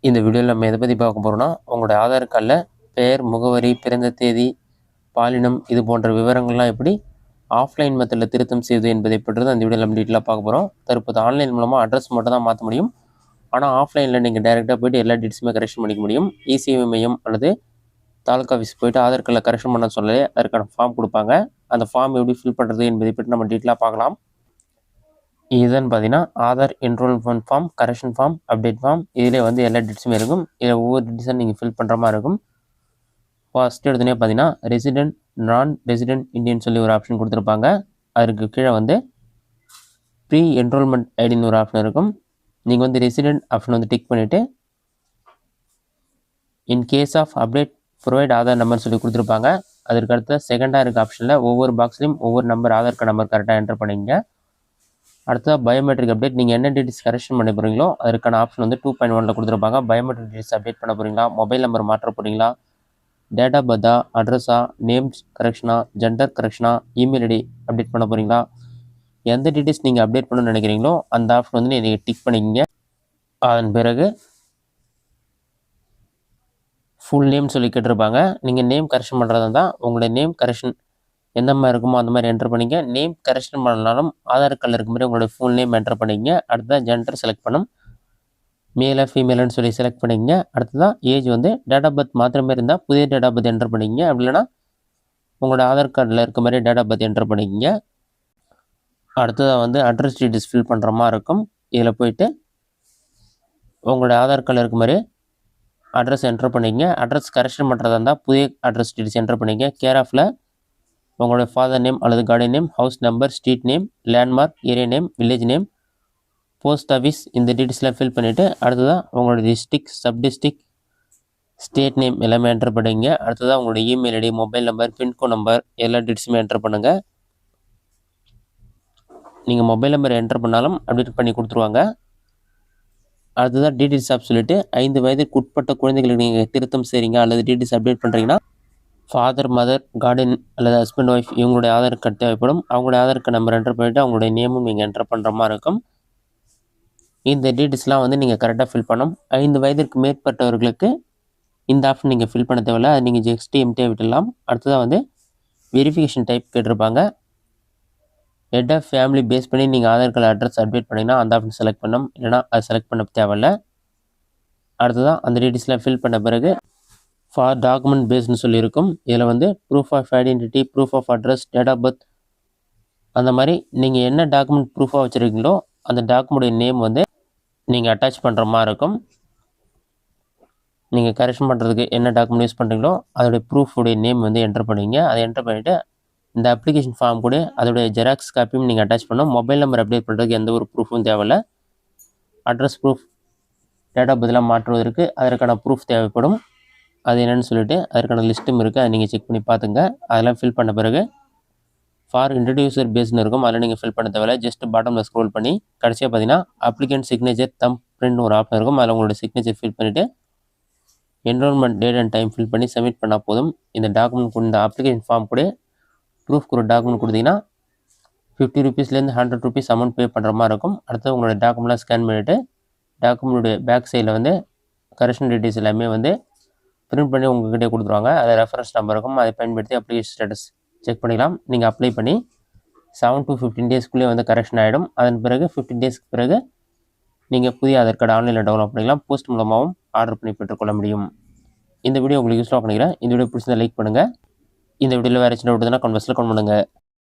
இந்த வீடியோவில் நம்ம எதை பற்றி பார்க்க போகிறோம்னா, உங்களோட ஆதார் கார்டில் பெயர், முகவரி, பிறந்த தேதி, பாலினம் இது போன்ற விவரங்கள்லாம் எப்படி ஆஃப்லைன் மெத்தடில் திருத்தம் செய்வது என்பதை பற்றி தான் இந்த வீடியோவில் நம்ம டீட்டெயிலாக பார்க்க போகிறோம். தற்போது ஆன்லைன் மூலமாக அட்ரஸ் மட்டும் தான் மாற்ற முடியும். ஆனால் ஆஃப்லைனில் நீங்கள் டைரெக்டாக போய்ட்டு எல்லா டீட்டெயில்ஸுமே கரெக்ஷன் பண்ணிக்க முடியும். இ-சேவை மையம் அல்லது தாலுக்கா ஆஃபீஸ் போய்ட்டு ஆதார் கார்டில் கரெக்ஷன் பண்ண சொல்லி அதற்கான ஃபார்ம் கொடுப்பாங்க. அந்த ஃபார்ம் எப்படி ஃபில் பண்ணுறது என்பதை பற்றி நம்ம டீட்டெயிலாக பார்க்கலாம். இதுதான் பார்த்தீங்கன்னா Aadhaar enrolment form, correction form, update form. இதில் வந்து எல்லா டீட்டெயில்ஸுமே இருக்கும். இதில் ஒவ்வொரு டீட்டெயில்ஸும் நீங்கள் ஃபில் பண்ணுற மாதிரி இருக்கும். ஃபர்ஸ்ட் எடுத்தோடனே பார்த்தீங்கன்னா ரெசிடென்ட், நான் ரெசிடென்ட் இந்தியன் சொல்லி ஒரு ஆப்ஷன் கொடுத்துருப்பாங்க. அதற்கு கீழே வந்து ப்ரீ என்ரோல்மெண்ட் ஐடின்னு ஒரு ஆப்ஷன் இருக்கும். நீங்கள் வந்து ரெசிடென்ட் ஆப்ஷன் வந்து டிக் பண்ணிவிட்டு in case of update provide Aadhaar number சொல்லி கொடுத்துருப்பாங்க. அதற்கு அடுத்த செகண்டாக இருக்க ஆப்ஷனில் ஒவ்வொரு பாக்ஸ்லையும் ஒவ்வொரு நம்பர் ஆதார் கார்டு நம்பர் கரெக்டாக என்டர் பண்ணிங்க. அடுத்ததாக பயோமெட்ரிக் அப்டேட், நீங்கள் என்ன டீட்டெயில்ஸ் கரெக்ஷன் பண்ண போகிறீங்களோ அதற்கான ஆப்ஷன் வந்து 2.1 கொடுத்துருப்பாங்க. பயோமெட்ரிக் டீட்டெயில்ஸ் அப்டேட் பண்ண போகிறீங்களா, மொபைல் நம்பர் மாற்ற போகிறீங்களா, டேட் ஆஃப் பர்த்தா, அட்ரஸா, நேம் கரெக்ஷனா, ஜெண்டர் கரெக்ஷனா, இமெயில் ஐடி அப்டேட் பண்ண போகிறீங்களா, எந்த டீட்டெயில்ஸ் நீங்கள் அப்டேட் பண்ணணும்னு நினைக்கிறீங்களோ அந்த ஆப்ஷன் வந்து நீங்கள் டிக் பண்ணிக்கிங்க. அதன் பிறகு ஃபுல் நேம் சொல்லி கேட்டிருப்பாங்க. நீங்கள் நேம் கரெக்ஷன் பண்ணுறதா தான் உங்களுடைய நேம் கரெக்ஷன் எந்த மாதிரி இருக்குமோ அந்த மாதிரி என்டர் பண்ணிங்க. நேம் கரெக்ஷன் பண்ணனாலும் ஆதார் கார்டில் இருக்க மாதிரி உங்களுடைய ஃபுல் நேம் என்டர் பண்ணிங்க. அடுத்ததான் ஜெண்டர் செலக்ட் பண்ணும், மேலா ஃபீமேலான்னு சொல்லி செலக்ட் பண்ணிங்க. அடுத்ததான் ஏஜ் வந்து டேட் ஆஃப் பர்த் மாத்திரமே இருந்தால் புதிய டேட் ஆஃப் பர்த் என்டர் பண்ணிங்க. அப்படி இல்லைனா உங்களோட ஆதார் கார்டில் இருக்க மாதிரி டேட் ஆஃப் பர்த் என்டர் பண்ணிக்கிங்க. அடுத்ததாக வந்து அட்ரஸ் டீட்டெயில்ஸ் ஃபில் பண்ணுற மாதிரி இருக்கும். இதில் போய்ட்டு உங்களோட ஆதார் கார்டில் இருக்க மாதிரி அட்ரஸ் என்டர் பண்ணிங்க. அட்ரஸ் கரெக்ஷன் பண்ணுறதா இருந்தால் புதிய அட்ரஸ் டீட்டெயில்ஸ் என்டர் பண்ணிங்க. கேர் ஆஃபில் உங்களோட ஃபாதர் நேம் அல்லது guardian name, house number, street name, landmark, area name, village name, post office இந்த டீட்டெயில்ஸ்லாம் ஃபில் பண்ணிவிட்டு அடுத்ததாக உங்களோட district, sub district, state name எல்லாமே என்டர் பண்ணிங்க. அடுத்ததாக உங்களோட email ID, mobile number, pin code number எல்லா டீட்டெயில்ஸுமே என்டர் பண்ணுங்கள். நீங்கள் மொபைல் நம்பர் என்டர் பண்ணாலும் அப்டேட் பண்ணி கொடுத்துருவாங்க. அடுத்ததாக டீட்டெயில்ஸ் ஆப் சொல்லிவிட்டு 5 வயதுக்கு உட்பட்ட குழந்தைகளுக்கு நீங்கள் திருத்தம் செய்கிறீங்க அல்லது டீட்டெயில்ஸ் அப்டேட் பண்ணுறீங்கன்னா ஃபாதர், மதர், கார்டன் அல்லது ஹஸ்பண்ட், ஒய்ஃப் இவங்களுடைய ஆதார் கார்டு தேவைப்படும். அவங்களுடைய ஆதார் கார்டு நம்பர் என்டர் பண்ணிவிட்டு அவங்களுடைய நேமும் நீங்கள் என்டர் பண்ணுற மாதிரி இருக்கும். இந்த டீட்டெயில்ஸ்லாம் வந்து நீங்கள் கரெக்டாக ஃபில் பண்ணணும். 5 வயதிற்கு மேற்பட்டவர்களுக்கு இந்த ஆப்ஷன் நீங்கள் ஃபில் பண்ண தேவையில்லை, அது நீங்கள் ஜஸ்ட் எம்டியாக விட்டுடலாம். அடுத்ததாக வந்து வெரிஃபிகேஷன் டைப் கேட்டிருப்பாங்க. ஹெட் ஆஃப் ஃபேமிலி பேஸ் பண்ணி நீங்கள் ஆதார் கார்டு அட்ரஸ் அப்டேட் பண்ணிங்கன்னா அந்த ஆப்ஷன் செலக்ட் பண்ணணும், இல்லைனா அது செலக்ட் பண்ண தேவையில்லை. அடுத்ததான் அந்த டீட்டெயில்ஸ்லாம் ஃபில் பண்ண பிறகு ஃபார் டாக்குமெண்ட் பேஸ்னு சொல்லியிருக்கும். இதில் வந்து proof of identity, proof of address, date of birth அந்த மாதிரி நீங்கள் என்ன டாக்குமெண்ட் ப்ரூஃபாக வச்சுருக்கீங்களோ அந்த டாக்குமெண்ட்டுடைய நேம் வந்து நீங்கள் அட்டாச் பண்ணுற மாதிரி இருக்கும். நீங்கள் கரெக்ஷன் பண்ணுறதுக்கு என்ன டாக்குமெண்ட் யூஸ் பண்ணுறீங்களோ அதோடைய ப்ரூஃபுடைய நேம் வந்து என்டர் பண்ணுவீங்க. அதை என்டர் பண்ணிவிட்டு இந்த அப்ளிகேஷன் ஃபார்ம் கூட அதோடைய ஜெராக்ஸ் காப்பியும் நீங்கள் அட்டாச் பண்ணணும். மொபைல் நம்பர் அப்டேட் பண்ணுறதுக்கு எந்த ஒரு ப்ரூஃபும் தேவையில்லை. அட்ரஸ் ப்ரூஃப், டேட் ஆஃப் பர்த்லாம் மாற்றுவதற்கு அதற்கான ப்ரூஃப் தேவைப்படும். அது என்னென்னு சொல்லிவிட்டு அதற்கான லிஸ்ட்டும் இருக்குது, அதை நீங்கள் செக் பண்ணி பார்த்துங்க. அதெல்லாம் ஃபில் பண்ண பிறகு ஃபார் இன்ட்ரடியூசர் பேஸ்னு இருக்கும், அதில் நீங்கள் ஃபில் பண்ண தேவையில்லை. ஜஸ்ட் பாட்டமில் ஸ்க்ரோல் பண்ணி கடைசியாக பார்த்தீங்கன்னா அப்ளிகன்ட் சிக்னேச்சர் தம்ப் பிரிண்ட் ஒரு ஆப்ஷன் இருக்கும். அதில் உங்களோட சிக்னேச்சர் ஃபில் பண்ணிவிட்டு enrolment date and time fill பண்ணி சப்மிட் பண்ணால் போதும். இந்த டாக்குமெண்ட் இந்த அப்ளிகேஷன் ஃபார்ம் கூட ப்ரூஃப் ஒரு டாக்குமெண்ட் கொடுத்தீங்கன்னா 50 ரூபீஸ்லேருந்து 100 ரூபீஸ் அமௌண்ட் பே பண்ணுற மாதிரி இருக்கும். அடுத்து உங்களோட டாக்குமெண்ட்லாம் ஸ்கேன் பண்ணிவிட்டு டாக்குமெண்ட்டுடைய பேக் சைடில் வந்து கரெக்ஷன் டீட்டெயில்ஸ் எல்லாமே வந்து பிரிண்ட் பண்ணி உங்கள்கிட்ட கொடுத்துருவாங்க. அதை ரெஃபரன்ஸ் நம்பர் இருக்கும், அதை பயன்படுத்தி அப்ளிகேஷன் ஸ்டேட்டஸ் செக் பண்ணிக்கலாம். நீங்கள் அப்ளை பண்ணி 7 to 15 டேஸ்க்குள்ளே வந்து கரெக்ஷன் ஆகிடும். அதன் பிறகு 15 டேஸ்க்கு பிறகு நீங்கள் புதிய ஆதார் கார்டு ஆன்லைனில் டவுன்லோட் பண்ணிக்கலாம். போஸ்ட் மூலமாகவும் ஆர்டர் பண்ணி பெற்றுக்கொள்ள முடியும். இந்த வீடியோ உங்களுக்கு யூஸ்ஃபுல்லாக பண்ணிக்கிறேன். இந்த வீடியோ பிடிச்சிருந்தா லைக் பண்ணுங்கள். இந்த வீடியோவில் வேறு சின்ன டவுட் கமெண்ட் பாக்ஸில் கமெண்ட் பண்ணுங்கள்.